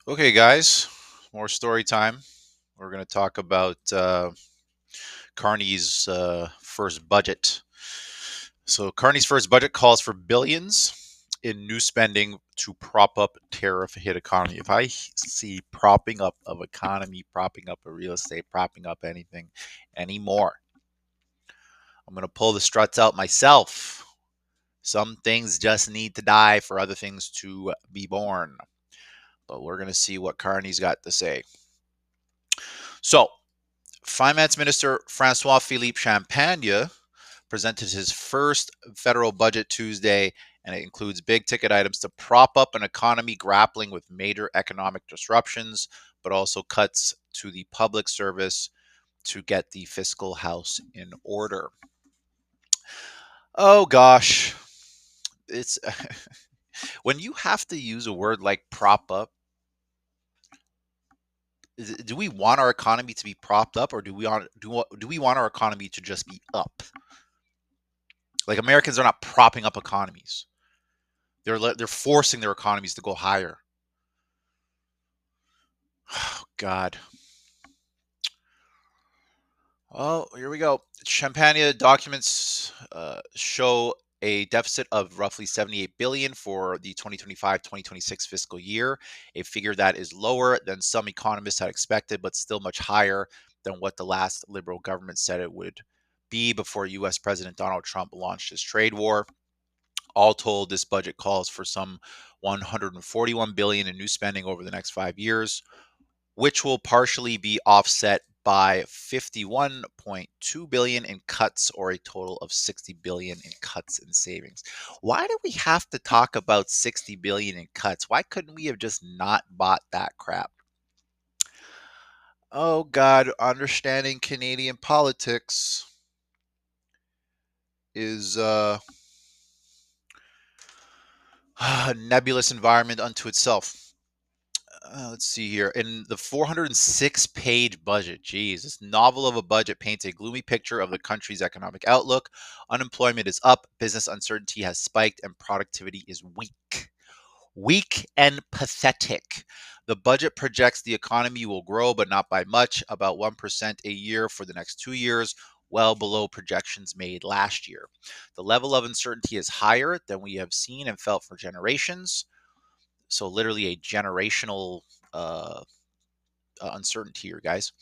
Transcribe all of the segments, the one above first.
Okay, guys, more story time. We're going to talk about Carney's first budget. So, Carney's first budget calls for billions in new spending to prop up tariff-hit economy. If I see propping up of economy, propping up of real estate, propping up anything anymore, I'm going to pull the struts out myself. Some things just need to die for other things to be born. But we're going to see what Carney's got to say. So, Finance Minister Francois Philippe Champagne presented his first federal budget Tuesday, and it includes big ticket items to prop up an economy grappling with major economic disruptions, but also cuts to the public service to get the fiscal house in order. Oh gosh, it's when you have to use a word like prop up, do we want our economy to be propped up, or do we want our economy to just be up? Like, Americans are not propping up economies. They're forcing their economies to go higher. Oh God. Oh, here we go. Champagne documents show a deficit of roughly 78 billion for the 2025-2026 fiscal year, a figure that is lower than some economists had expected, but still much higher than what the last Liberal government said it would be before US President Donald Trump launched his trade war. All told, this budget calls for some 141 billion in new spending over the next 5 years, which will partially be offset by 51.2 billion in cuts, or a total of 60 billion in cuts and savings. Why do we have to talk about 60 billion in cuts? Why couldn't we have just not bought that crap? Oh God, understanding Canadian politics is a nebulous environment unto itself. Let's see here. In the 406-page budget, geez, this novel of a budget paints a gloomy picture of the country's economic outlook. Unemployment is up, business uncertainty has spiked, and productivity is weak. Weak and pathetic. The budget projects the economy will grow, but not by much, about 1% a year for the next 2 years, well below projections made last year. The level of uncertainty is higher than we have seen and felt for generations. So, literally, a generational uh, uncertainty here, guys.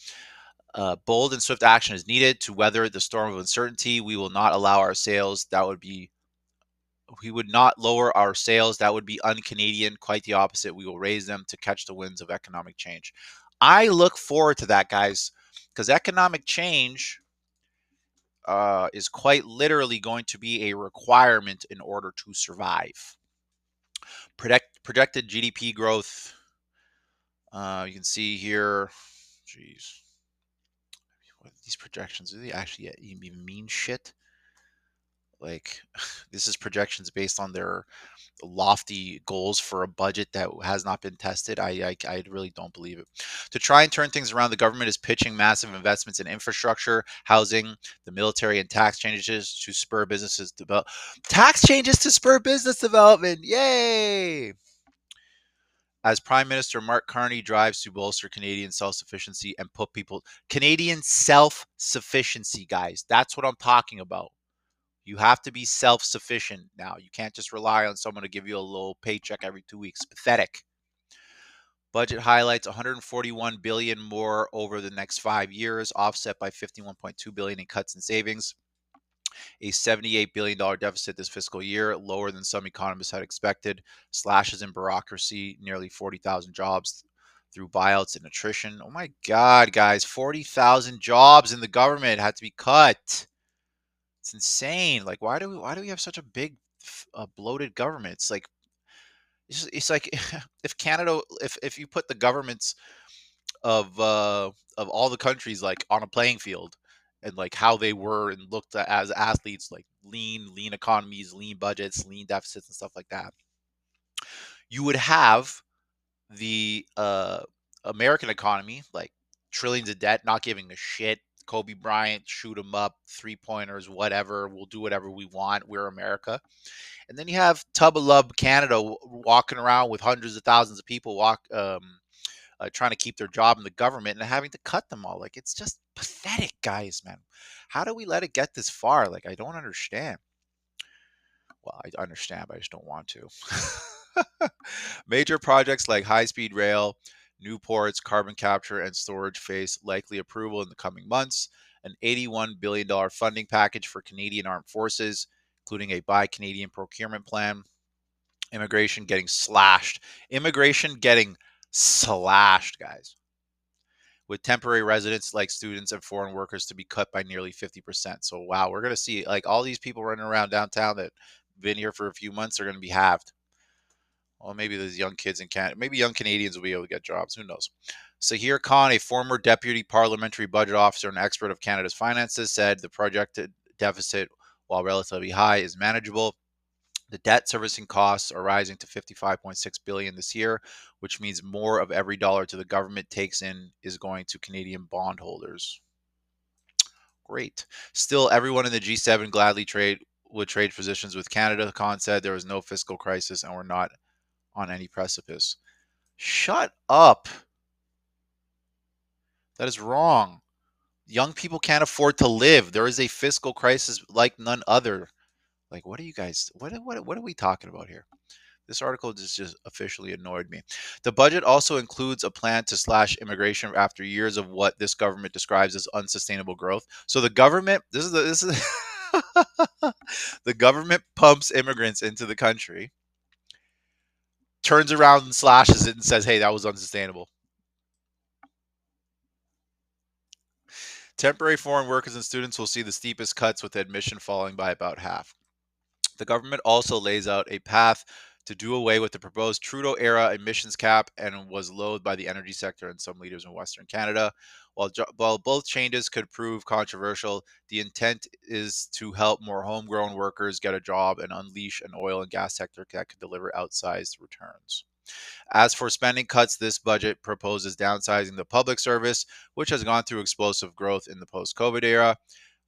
Bold and swift action is needed to weather the storm of uncertainty. We will not allow our sales. We would not lower our sales. That would be un-Canadian. Quite the opposite. We will raise them to catch the winds of economic change. I look forward to that, guys, because economic change is quite literally going to be a requirement in order to survive. Projected GDP growth. You can see here. Jeez. What these projections, do they actually even mean shit? Like, this is projections based on their lofty goals for a budget that has not been tested. I really don't believe it. To try and turn things around, the government is pitching massive investments in infrastructure, housing, the military, and tax changes to spur businesses develop. Tax changes to spur business development. Yay! As Prime Minister Mark Carney drives to bolster Canadian self-sufficiency and put people Canadian self-sufficiency, guys. That's what I'm talking about. You have to be self-sufficient now. You can't just rely on someone to give you a little paycheck every 2 weeks. Pathetic. Budget highlights 141 billion more over the next 5 years, offset by 51.2 billion in cuts and savings. A $78 billion deficit this fiscal year, lower than some economists had expected. Slashes in bureaucracy, nearly 40,000 jobs through buyouts and attrition. Oh my God, guys, 40,000 jobs in the government had to be cut. It's insane. Like, why do we have such a big, bloated government? It's like if Canada, if you put the governments of all the countries like on a playing field, and like how they were and looked at as athletes, like lean economies, lean budgets, lean deficits, and stuff like that, you would have the American economy, like trillions of debt, not giving a shit. Kobe Bryant, shoot him up, 3 pointers, whatever. We'll do whatever we want. We're America. And then you have Tub of Love Canada walking around with hundreds of thousands of people trying to keep their job in the government and having to cut them all. Like, it's just pathetic, guys, man. How do we let it get this far? Like, I don't understand. Well, I understand, but I just don't want to. Major projects like high-speed rail, new ports, carbon capture, and storage face likely approval in the coming months. An $81 billion funding package for Canadian Armed Forces, including a Buy Canadian procurement plan. Immigration getting slashed. Immigration getting slashed, guys. With temporary residents like students and foreign workers to be cut by nearly 50%. So, wow, we're going to see like all these people running around downtown that been here for a few months are going to be halved. Well, maybe those young kids in Canada, maybe young Canadians will be able to get jobs. Who knows? Sahir Khan, a former deputy parliamentary budget officer and expert of Canada's finances, said the projected deficit, while relatively high, is manageable. The debt servicing costs are rising to $55.6 billion this year, which means more of every dollar to the government takes in is going to Canadian bondholders. Great. Still, everyone in the G7 gladly would trade positions with Canada. Khan said there was no fiscal crisis and we're not on any precipice. Shut up. That is wrong. Young people can't afford to live. There is a fiscal crisis like none other. Like, what are you guys, what are we talking about here? This article just officially annoyed me. The budget also includes a plan to slash immigration after years of what this government describes as unsustainable growth. So the government, this is the government pumps immigrants into the country, turns around and slashes it and says, "Hey, that was unsustainable." Temporary foreign workers and students will see the steepest cuts, with admission falling by about half. The government also lays out a path to do away with the proposed Trudeau-era emissions cap and was loathed by the energy sector and some leaders in Western Canada. While both changes could prove controversial, the intent is to help more homegrown workers get a job and unleash an oil and gas sector that could deliver outsized returns. As for spending cuts, this budget proposes downsizing the public service, which has gone through explosive growth in the post-COVID era.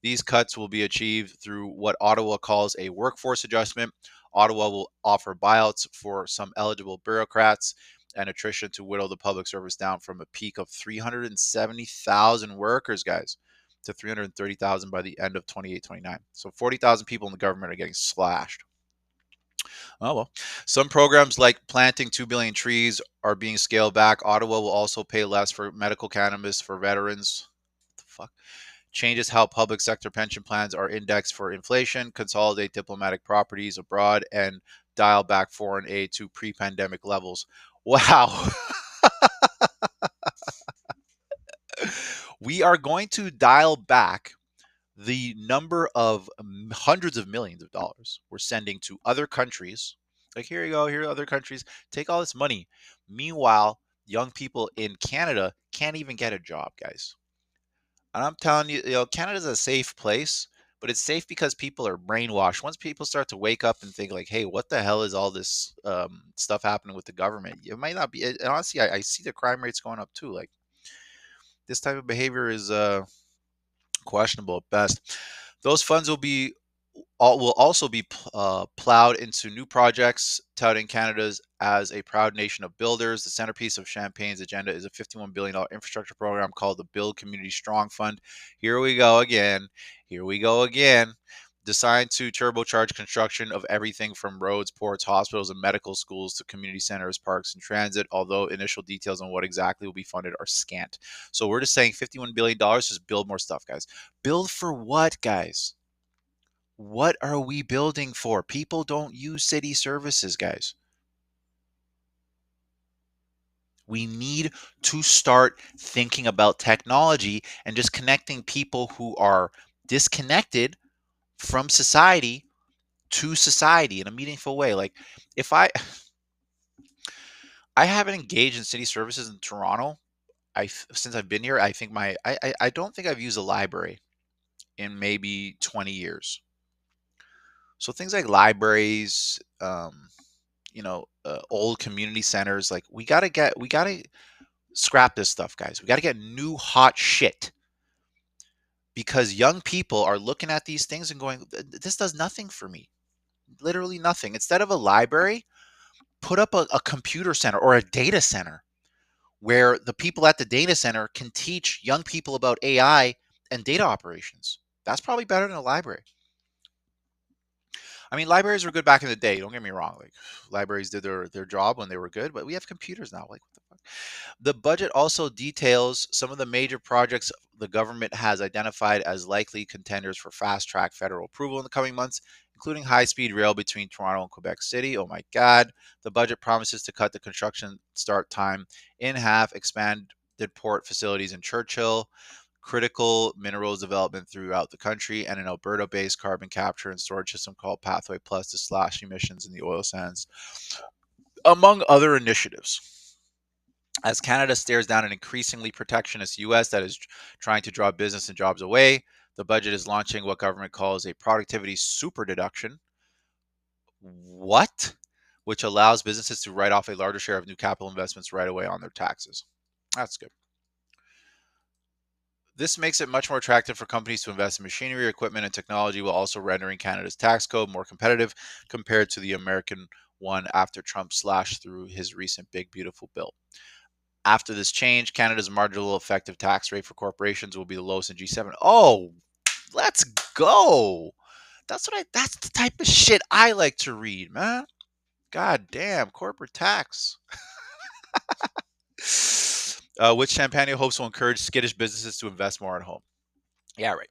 These cuts will be achieved through what Ottawa calls a workforce adjustment. Ottawa will offer buyouts for some eligible bureaucrats and attrition to whittle the public service down from a peak of 370,000 workers, guys, to 330,000 by the end of 28-29. So 40,000 people in the government are getting slashed. Oh, well. Some programs like planting 2 billion trees are being scaled back. Ottawa will also pay less for medical cannabis for veterans. What the fuck? Changes how public sector pension plans are indexed for inflation, consolidate diplomatic properties abroad, and dial back foreign aid to pre-pandemic levels. Wow. We are going to dial back the number of hundreds of millions of dollars we're sending to other countries. Like, here you go, here are other countries, take all this money. Meanwhile, young people in Canada can't even get a job, guys. And I'm telling you, Canada's a safe place, but it's safe because people are brainwashed. Once people start to wake up and think like, hey, what the hell is all this stuff happening with the government? It might not be. And honestly, I see the crime rates going up too. Like, this type of behavior is questionable at best. Those funds will also be plowed into new projects, touting Canada's as a proud nation of builders. The centerpiece of Champagne's agenda is a $51 billion infrastructure program called the Build Community Strong Fund. Here we go again. Here we go again. Designed to turbocharge construction of everything from roads, ports, hospitals, and medical schools to community centers, parks, and transit, although initial details on what exactly will be funded are scant. So we're just saying $51 billion, just build more stuff, guys. Build for what, guys? What are we building for? People don't use city services, guys. We need to start thinking about technology and just connecting people who are disconnected from society to society in a meaningful way. Like, if I haven't engaged in city services in Toronto, since I've been here, I think I don't think I've used a library in maybe 20 years. So things like libraries, old community centers, like we gotta scrap this stuff, guys. We gotta get new hot shit, because young people are looking at these things and going, this does nothing for me. Literally nothing. Instead of a library, put up a computer center or a data center where the people at the data center can teach young people about AI and data operations. That's probably better than a library. I mean, libraries were good back in the day. Don't get me wrong. Like libraries did their job when they were good, but we have computers now. Like what the fuck? The budget also details some of the major projects the government has identified as likely contenders for fast track federal approval in the coming months, including high speed rail between Toronto and Quebec City. Oh my God. The budget promises to cut the construction start time in half, expanded port facilities in Churchill, critical minerals development throughout the country, and an Alberta based carbon capture and storage system called Pathway Plus to slash emissions in the oil sands, among other initiatives. As Canada stares down an increasingly protectionist US that is trying to draw business and jobs away, the budget is launching what government calls a productivity super deduction. What? Which allows businesses to write off a larger share of new capital investments right away on their taxes. That's good. This makes it much more attractive for companies to invest in machinery, equipment, and technology while also rendering Canada's tax code more competitive compared to the American one after Trump slashed through his recent Big Beautiful Bill. After this change, Canada's marginal effective tax rate for corporations will be the lowest in G7. Oh, let's go. That's the type of shit I like to read, man. God damn, corporate tax. Which Champagne hopes will encourage skittish businesses to invest more at home. Yeah, right.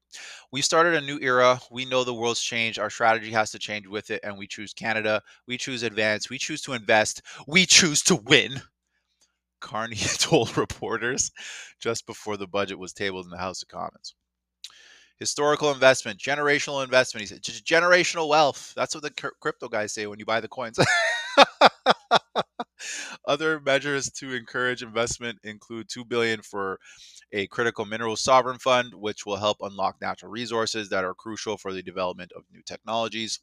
We started a new era. We know the world's changed. Our strategy has to change with it, and we choose Canada. We choose advance. We choose to invest. We choose to win. Carney told reporters just before the budget was tabled in the House of Commons. Historical investment, generational investment. He said, just generational wealth. That's what the crypto guys say when you buy the coins. Other measures to encourage investment include $2 billion for a critical mineral sovereign fund, which will help unlock natural resources that are crucial for the development of new technologies.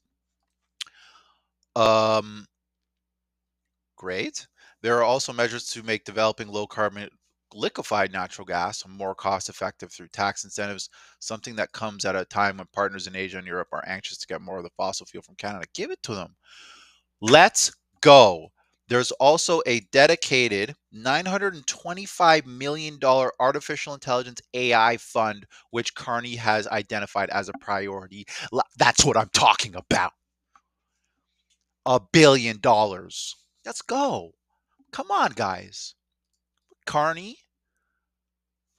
Great. There are also measures to make developing low carbon liquefied natural gas more cost effective through tax incentives, something that comes at a time when partners in Asia and Europe are anxious to get more of the fossil fuel from Canada. Give it to them. Let's go. There's also a dedicated $925 million artificial intelligence AI fund, which Carney has identified as a priority. That's what I'm talking about. $1 billion. Let's go. Come on, guys. Carney,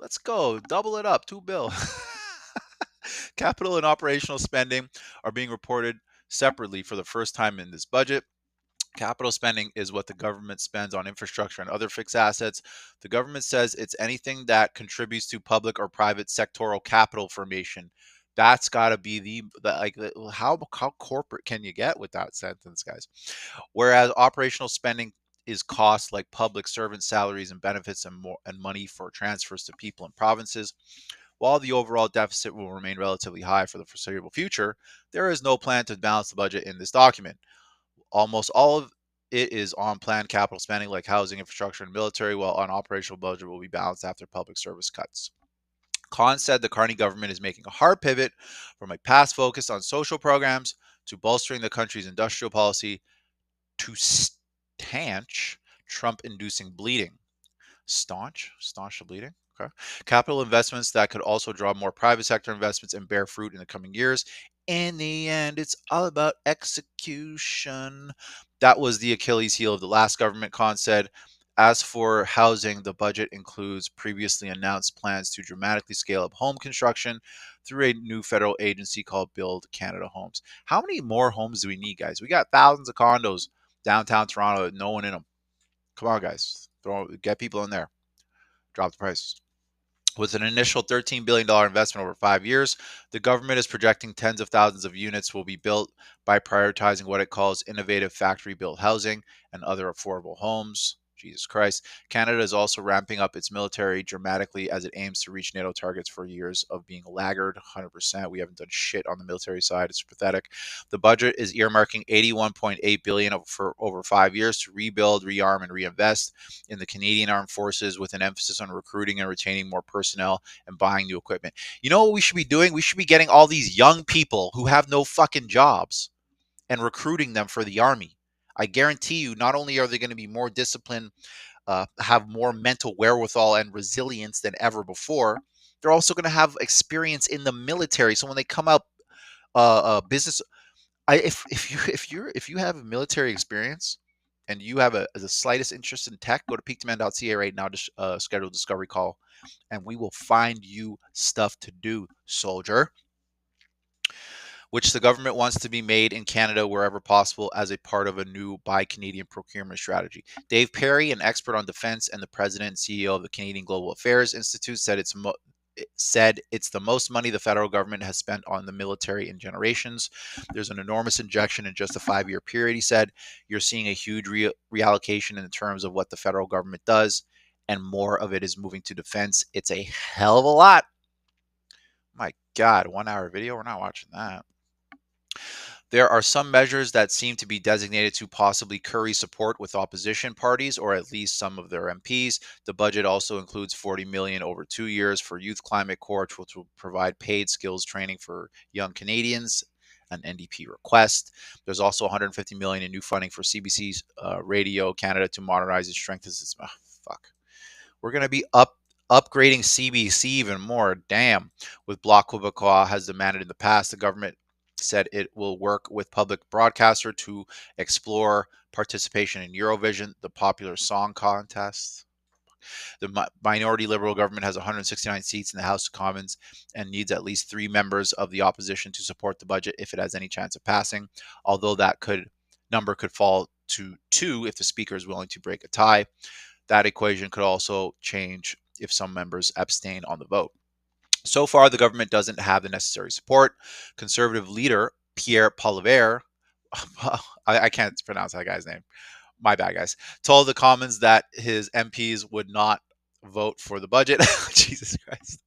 let's go. Double it up. $2 billion. Capital and operational spending are being reported separately for the first time in this budget. Capital spending is what the government spends on infrastructure and other fixed assets. The government says it's anything that contributes to public or private sectoral capital formation. That's got to be how corporate can you get with that sentence, guys? Whereas operational spending is costs like public servant salaries and benefits and money for transfers to people and provinces. While the overall deficit will remain relatively high for the foreseeable future, there is no plan to balance the budget in this document. Almost all of it is on planned capital spending like housing, infrastructure, and military, while an operational budget will be balanced after public service cuts. Khan said the Carney government is making a hard pivot from a past focus on social programs to bolstering the country's industrial policy to stanch Trump-inducing bleeding. Staunch the bleeding. Okay. Capital investments that could also draw more private sector investments and bear fruit in the coming years. In the end, it's all about execution. That was the Achilles heel of the last government, Khan said. As for housing, the budget includes previously announced plans to dramatically scale up home construction through a new federal agency called Build Canada Homes. How many more homes do we need, guys? We got thousands of condos downtown Toronto, no one in them. Come on, guys. Get people in there. Drop the prices. With an initial $13 billion investment over 5 years, the government is projecting tens of thousands of units will be built by prioritizing what it calls innovative factory-built housing and other affordable homes. Jesus Christ. Canada is also ramping up its military dramatically as it aims to reach NATO targets for years of being a laggard. 100%. We haven't done shit on the military side. It's pathetic. The budget is earmarking $81.8 billion for over 5 years to rebuild, rearm, and reinvest in the Canadian Armed Forces with an emphasis on recruiting and retaining more personnel and buying new equipment. You know what we should be doing? We should be getting all these young people who have no fucking jobs and recruiting them for the army. I guarantee you, not only are they going to be more disciplined have more mental wherewithal and resilience than ever before. They're also going to have experience in the military. So when they come out, business, if you have military experience and you have the slightest interest in tech, go to peakdemand.ca right now to schedule a discovery call, and we will find you stuff to do, soldier. Which the government wants to be made in Canada wherever possible as a part of a new Buy Canadian procurement strategy. Dave Perry, an expert on defense and the president and CEO of the Canadian Global Affairs Institute, said it's the most money the federal government has spent on the military in generations. There's an enormous injection in just a 5-year period, he said. You're seeing a huge reallocation in terms of what the federal government does, and more of it is moving to defense. It's a hell of a lot. My God, 1 hour video? We're not watching that. There are some measures that seem to be designated to possibly curry support with opposition parties, or at least some of their MPs. The budget also includes $40 million over 2 years for Youth Climate Corps, which will provide paid skills training for young Canadians, an NDP request. There's also $150 million in new funding for CBC's Radio Canada to modernize and strengthen its. Fuck. We're going to be upgrading CBC even more. Damn. With Bloc Québécois has demanded in the past, the government said it will work with public broadcaster to explore participation in Eurovision, the popular song contest. The minority Liberal government has 169 seats in the House of Commons and needs at least 3 members of the opposition to support the budget if it has any chance of passing, although that number could fall to 2 if the speaker is willing to break a tie. That equation could also change if some members abstain on the vote. So far, the government doesn't have the necessary support. Conservative leader Pierre Poilievre, I can't pronounce that guy's name, my bad, guys, told the Commons that his MPs would not vote for the budget. Jesus Christ.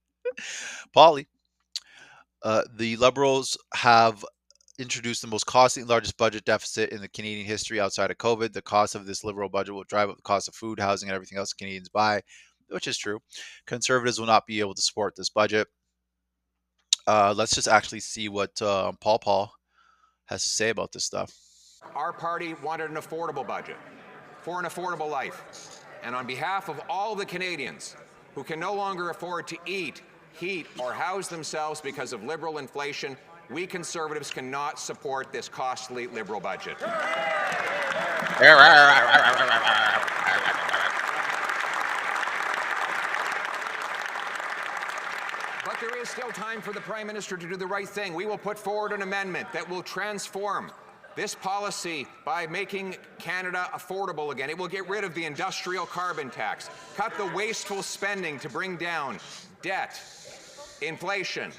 Polly, the Liberals have introduced the most costly and largest budget deficit in the Canadian history outside of COVID. The cost of this Liberal budget will drive up the cost of food, housing, and everything else Canadians buy, which is true. Conservatives will not be able to support this budget. Let's just actually see what Paul has to say about this stuff. Our party wanted an affordable budget for an affordable life. And on behalf of all the Canadians who can no longer afford to eat, heat, or house themselves because of Liberal inflation, we Conservatives cannot support this costly Liberal budget. But there is still time for the Prime Minister to do the right thing. We will put forward an amendment that will transform this policy by making Canada affordable again. It will get rid of the industrial carbon tax, cut the wasteful spending to bring down debt, inflation,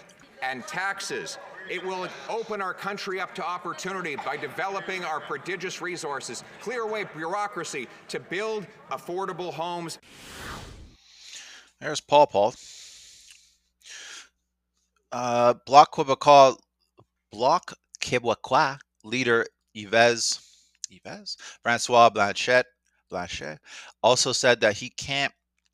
and taxes. It will open our country up to opportunity by developing our prodigious resources, clear away bureaucracy to build affordable homes. There's Paul. Bloc Québécois leader Yves Francois Blanchet also said that he can't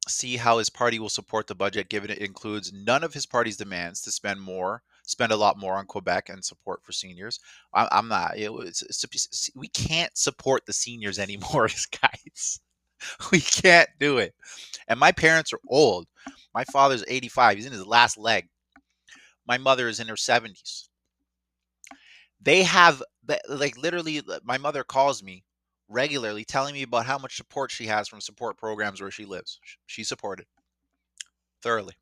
see how his party will support the budget given it includes none of his party's demands to spend a lot more on Quebec and support for seniors. I'm not. We can't support the seniors anymore, guys. We can't do it. And my parents are old. My father's 85. He's in his last leg. My mother is in her 70s. They have, like, literally, my mother calls me regularly telling me about how much support she has from support programs where she lives. She's supported thoroughly.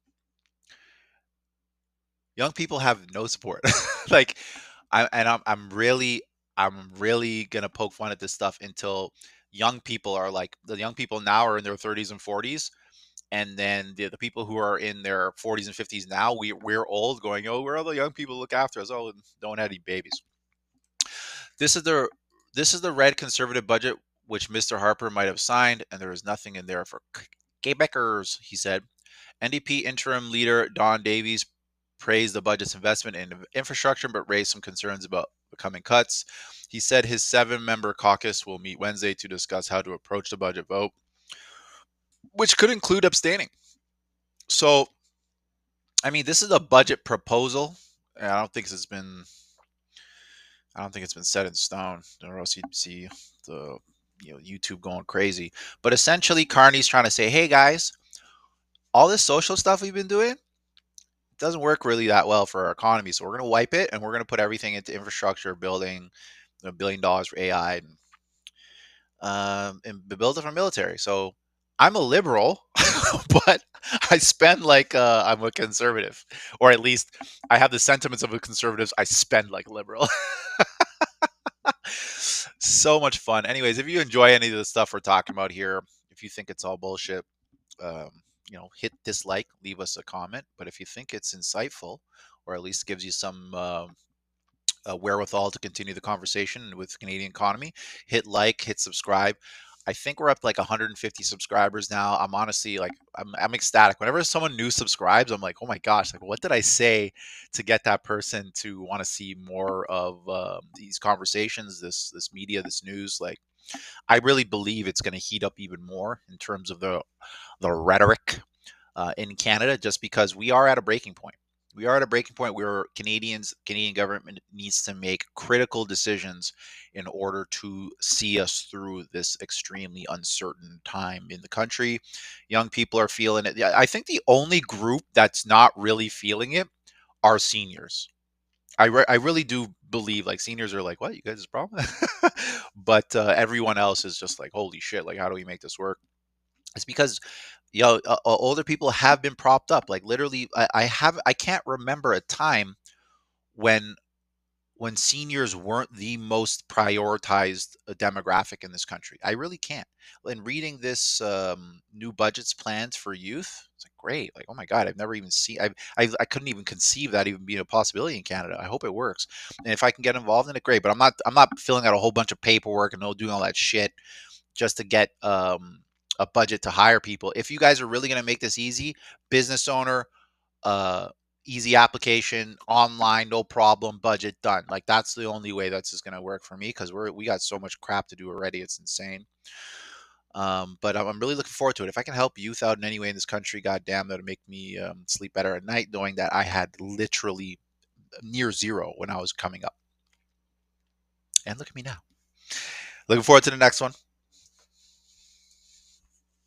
Young people have no support. Like, I'm really gonna poke fun at this stuff until young people are like, the young people now are in their 30s and 40s. And then the people who are in their 40s and 50s now, we're old going, oh, where are the young people look after us? Oh, don't have any babies. This is the red Conservative budget, which Mr. Harper might have signed, and there is nothing in there for Quebecers, he said. NDP interim leader Don Davies praised the budget's investment in infrastructure, but raised some concerns about the coming cuts. He said his 7-member caucus will meet Wednesday to discuss how to approach the budget vote, which could include abstaining. So, I mean, this is a budget proposal, and I don't think it's been set in stone, or else you'd see the YouTube going crazy. But essentially, Carney's trying to say, hey guys, all this social stuff we've been doing doesn't work really that well for our economy. So we're going to wipe it and we're going to put everything into infrastructure, building $1 billion for AI and build it for military. So I'm a liberal, but I spend like I'm a conservative, or at least I have the sentiments of a conservative. I spend like liberal. So much fun. Anyways, if you enjoy any of the stuff we're talking about here, if you think it's all bullshit, um, hit dislike, leave us a comment. But if you think it's insightful, or at least gives you some wherewithal to continue the conversation with the Canadian economy, hit like, hit subscribe. I think we're up to like 150 subscribers now. I'm honestly like, I'm ecstatic. Whenever someone new subscribes, I'm like, oh my gosh, like what did I say to get that person to want to see more of these conversations, this media, this news? Like, I really believe it's going to heat up even more in terms of the rhetoric in Canada, just because we are at a breaking point. We are at a breaking point where Canadian government needs to make critical decisions in order to see us through this extremely uncertain time in the country. Young people are feeling it. I think the only group that's not really feeling it are seniors. I really do believe like seniors are like, what, you guys' problem? But everyone else is just like, holy shit, like how do we make this work? It's because older people have been propped up. Like literally, I can't remember a time when seniors weren't the most prioritized demographic in this country. I really can't. And reading this new budget's plans for youth, it's like great. Like, oh my god, I've never even seen. I couldn't even conceive that even being a possibility in Canada. I hope it works, and if I can get involved in it, great. But I'm not filling out a whole bunch of paperwork and doing all that shit just to get a budget to hire people. If you guys are really going to make this easy, business owner, uh, easy application, online, no problem, budget done. Like that's the only way that's just going to work for me because we got so much crap to do already. It's insane. But I'm really looking forward to it. If I can help youth out in any way in this country, goddamn, that'll make me sleep better at night, knowing that I had literally near zero when I was coming up. And look at me now. Looking forward to the next one.